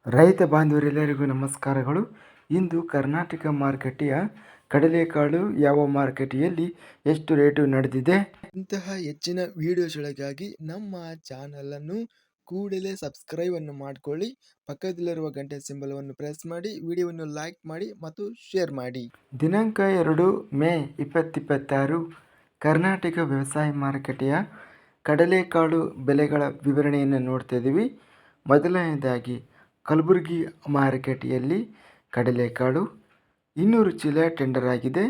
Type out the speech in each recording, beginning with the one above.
ರೈತ ಬಾಂಧವರೆಲ್ಲರಿಗೂ ನಮಸ್ಕಾರಗಳು. ಇಂದು ಕರ್ನಾಟಕ ಮಾರುಕಟ್ಟೆಯ ಕಡಲೆಕಾಳು ಯಾವ ಮಾರುಕಟ್ಟೆಯಲ್ಲಿ ಎಷ್ಟು ರೇಟು ನಡೆದಿದೆ? ಇಂತಹ ಹೆಚ್ಚಿನ ವಿಡಿಯೋಸ್ಗಳಿಗಾಗಿ ನಮ್ಮ ಚಾನಲನ್ನು ಕೂಡಲೇ ಸಬ್ಸ್ಕ್ರೈಬ್ ಅನ್ನು ಮಾಡಿಕೊಳ್ಳಿ. ಪಕ್ಕದಲ್ಲಿರುವ ಗಂಟೆ ಸಿಂಬಲವನ್ನು ಪ್ರೆಸ್ ಮಾಡಿ, ವಿಡಿಯೋವನ್ನು ಲೈಕ್ ಮಾಡಿ ಮತ್ತು ಶೇರ್ ಮಾಡಿ. ದಿನಾಂಕ 2 ಮೇ 2026 ಕರ್ನಾಟಕ ವ್ಯವಸಾಯ ಮಾರುಕಟ್ಟೆಯ ಕಡಲೆಕಾಳು ಬೆಲೆಗಳ ವಿವರಣೆಯನ್ನು ನೋಡ್ತಾ ಇದ್ದೀವಿ. ಮೊದಲನೇದಾಗಿ ಕಲಬುರಗಿ ಮಾರುಕಟ್ಟೆಯಲ್ಲಿ ಕಡಲೆಕಾಳು 200 ಚೀಲ ಟೆಂಡರ್ ಆಗಿದೆ.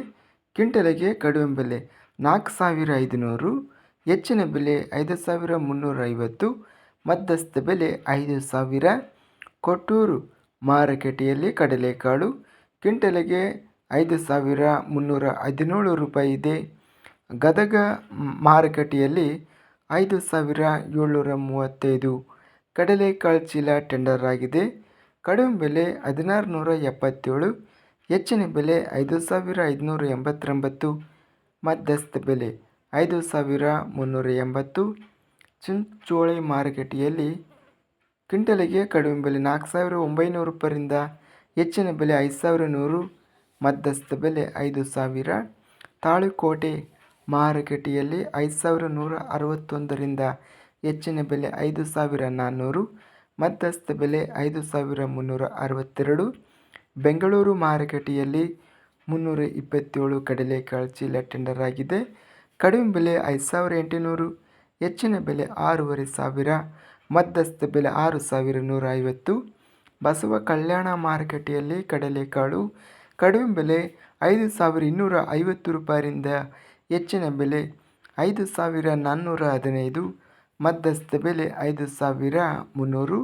ಕ್ವಿಂಟಲಿಗೆ ಕಡಿಮೆ ಬೆಲೆ 4,500, ಹೆಚ್ಚಿನ ಬೆಲೆ 5,350, ಮಧ್ಯಸ್ಥ ಬೆಲೆ 5,000. ಕೊಟ್ಟೂರು ಮಾರುಕಟ್ಟೆಯಲ್ಲಿ ಕಡಲೆಕಾಳು ಕ್ವಿಂಟಲಿಗೆ 5,317 ರೂಪಾಯಿ ಇದೆ. ಗದಗ ಮಾರುಕಟ್ಟೆಯಲ್ಲಿ 5,735 ಕಡಲೆಕಾಳು ಚೀಲ ಟೆಂಡರ್ ಆಗಿದೆ. ಕಡಿಮೆ ಬೆಲೆ 1,677, ಹೆಚ್ಚಿನ ಬೆಲೆ 5,589, ಮಧ್ಯಸ್ಥ ಬೆಲೆ 5,380. ಚಿಂಚೋಳಿ ಮಾರುಕಟ್ಟೆಯಲ್ಲಿ ಕ್ವಿಂಟಲಿಗೆ ಕಡಿಮೆ ಬೆಲೆ 4,900 ರೂಪಾಯಿಯಿಂದ ಹೆಚ್ಚಿನ ಬೆಲೆ 5,100, ಮಧ್ಯಸ್ಥ ಬೆಲೆ 5,000. ತಾಳಿಕೋಟೆ ಮಾರುಕಟ್ಟೆಯಲ್ಲಿ 5,161ರಿಂದ ಹೆಚ್ಚಿನ ಬೆಲೆ 5,400, ಮಧ್ಯಸ್ಥ ಬೆಲೆ 5,362. ಬೆಂಗಳೂರು ಮಾರುಕಟ್ಟೆಯಲ್ಲಿ 327 ಕಡಲೆಕಾಳು ಚೀಲ ಟೆಂಡರ್ ಆಗಿದೆ. ಕಡಿಮೆ ಬೆಲೆ 5,800, ಹೆಚ್ಚಿನ ಬೆಲೆ 6,500, ಮಧ್ಯಸ್ಥ ಬೆಲೆ 6,150. ಬಸವ ಕಲ್ಯಾಣ ಮಾರುಕಟ್ಟೆಯಲ್ಲಿ ಕಡಲೆಕಾಳು ಕಡಿಮೆ ಬೆಲೆ 5,250 ರೂಪಾಯಿಯಿಂದ ಹೆಚ್ಚಿನ ಬೆಲೆ 5,415, ಮಧ್ಯಸ್ಥ ಬೆಲೆ 5,300.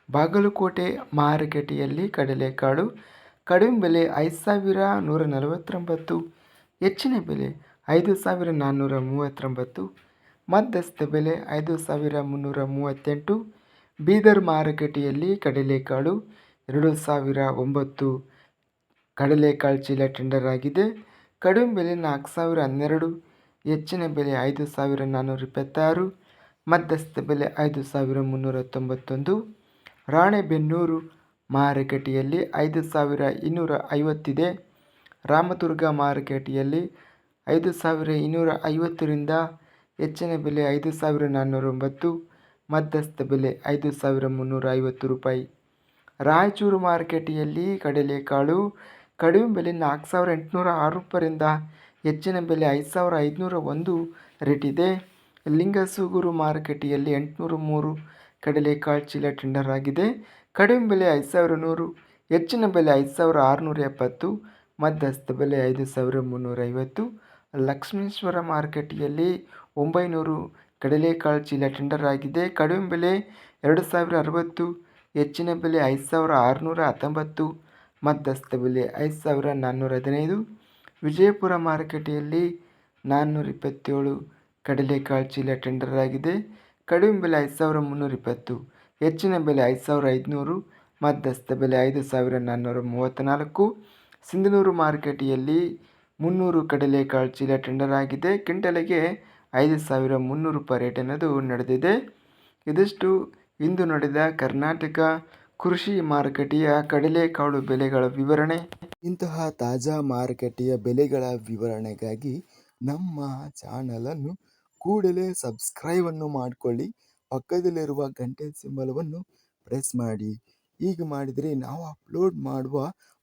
ಬಾಗಲಕೋಟೆ ಮಾರುಕಟ್ಟೆಯಲ್ಲಿ ಕಡಲೆಕಾಳು ಕಡಿಮೆ ಬೆಲೆ 5,149, ಹೆಚ್ಚಿನ ಬೆಲೆ 5,439, ಮಧ್ಯಸ್ಥ ಬೆಲೆ 5,338. ಬೀದರ್ ಮಾರುಕಟ್ಟೆಯಲ್ಲಿ ಕಡಲೆಕಾಳು 2,009 ಕಡಲೆಕಾಳು ಚೀಲ ಟೆಂಡರ್ ಆಗಿದೆ. ಕಡಿಮೆ ಬೆಲೆ 4,012, ಹೆಚ್ಚಿನ ಬೆಲೆ 5,426, ಮಧ್ಯಸ್ಥ ಬೆಲೆ 5,391. ರಾಣೆಬೆನ್ನೂರು ಮಾರುಕಟ್ಟೆಯಲ್ಲಿ 5,250 ಇದೆ. ರಾಮದುರ್ಗ ಮಾರುಕಟ್ಟೆಯಲ್ಲಿ 5,250ರಿಂದ ಹೆಚ್ಚಿನ ಬೆಲೆ 5,409, ಮಧ್ಯಸ್ಥ ಬೆಲೆ 5,350 ರೂಪಾಯಿ. ರಾಯಚೂರು ಮಾರುಕಟ್ಟೆಯಲ್ಲಿ ಕಡಲೆಕಾಳು ಕಡಿಮೆ ಬೆಲೆ 4,806 ರೂಪಾಯಿಯಿಂದ ಹೆಚ್ಚಿನ ಬೆಲೆ 5,501 ರೇಟ್ ಇದೆ. ಲಿಂಗಸೂಗೂರು ಮಾರುಕಟ್ಟೆಯಲ್ಲಿ 803 ಕಡಲೆಕಾಳು ಚೀಲ ಟೆಂಡರ್ ಆಗಿದೆ. ಕಡಿಮೆ ಬೆಲೆ 5,100, ಹೆಚ್ಚಿನ ಬೆಲೆ 5,670, ಮಧ್ಯಸ್ಥ ಬೆಲೆ 5,350. ಲಕ್ಷ್ಮೇಶ್ವರ ಮಾರುಕಟ್ಟೆಯಲ್ಲಿ 900 ಕಡಲೆಕಾಳು ಚೀಲ ಟೆಂಡರ್ ಆಗಿದೆ. ಕಡಿಮೆ ಬೆಲೆ 2,060, ಹೆಚ್ಚಿನ ಬೆಲೆ 5,619, ಮಧ್ಯಸ್ಥ ಬೆಲೆ 5,415. ವಿಜಯಪುರ ಮಾರುಕಟ್ಟೆಯಲ್ಲಿ 427 ಕಡಲೆಕಾಳು ಚೀಲ ಟೆಂಡರ್ ಆಗಿದೆ. ಕಡಿಮೆ ಬೆಲೆ 5,320, ಹೆಚ್ಚಿನ ಬೆಲೆ 5,500, ಮಧ್ಯಸ್ಥ ಬೆಲೆ 5,434. ಸಿಂಧನೂರು ಮಾರುಕಟ್ಟೆಯಲ್ಲಿ 300 ಕಡಲೆಕಾಳು ಚೀಲ ಟೆಂಡರ್ ಆಗಿದೆ. ಕ್ವಿಂಟಲಿಗೆ 5,300 ರೂಪಾಯಿ ರೇಟ್ ಅನ್ನೋದು ನಡೆದಿದೆ. ಇದಿಷ್ಟು ಇಂದು ನಡೆದ ಕರ್ನಾಟಕ ಕೃಷಿ ಮಾರುಕಟ್ಟೆಯ ಕಡಲೆಕಾಳು ಬೆಲೆಗಳ ವಿವರಣೆ. ಇಂತಹ ತಾಜಾ ಮಾರುಕಟ್ಟೆಯ ಬೆಲೆಗಳ ವಿವರಣೆಗಾಗಿ ನಮ್ಮ ಚಾನಲನ್ನು ಕೂಡಲೇ ಸಬ್ಸ್ಕ್ರೈಬ್ ಅನ್ನು ಮಾಡಿಕೊಳ್ಳಿ. ಪಕ್ಕದಲ್ಲಿರುವ ಗಂಟೆ ಸಿಂಬಲವನ್ನು ಪ್ರೆಸ್ ಮಾಡಿ. ಹೀಗೆ ಮಾಡಿದರೆ ನಾವು ಅಪ್ಲೋಡ್ ಮಾಡುವ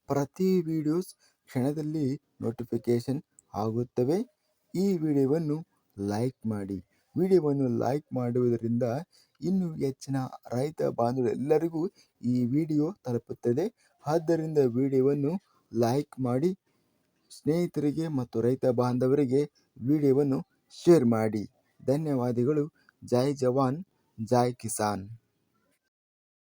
ಪ್ರತಿ ವಿಡಿಯೋಸ್ ಕ್ಷಣದಲ್ಲಿ ನೋಟಿಫಿಕೇಷನ್ ಆಗುತ್ತವೆ. ಈ ವಿಡಿಯೋವನ್ನು ಲೈಕ್ ಮಾಡಿ. ವಿಡಿಯೋವನ್ನು ಲೈಕ್ ಮಾಡುವುದರಿಂದ ಇನ್ನೂ ಹೆಚ್ಚಿನ ರೈತ ಬಾಂಧವರೆಲ್ಲರಿಗೂ ಈ ವಿಡಿಯೋ ತಲುಪುತ್ತದೆ. ಆದ್ದರಿಂದ ವಿಡಿಯೋವನ್ನು ಲೈಕ್ ಮಾಡಿ, ಸ್ನೇಹಿತರಿಗೆ ಮತ್ತು ರೈತ ಬಾಂಧವರಿಗೆ ವಿಡಿಯೋವನ್ನು ಶೇರ್ ಮಾಡಿ. ಧನ್ಯವಾದಗಳು. ಜೈ ಜವಾನ್, ಜೈ ಕಿಸಾನ್.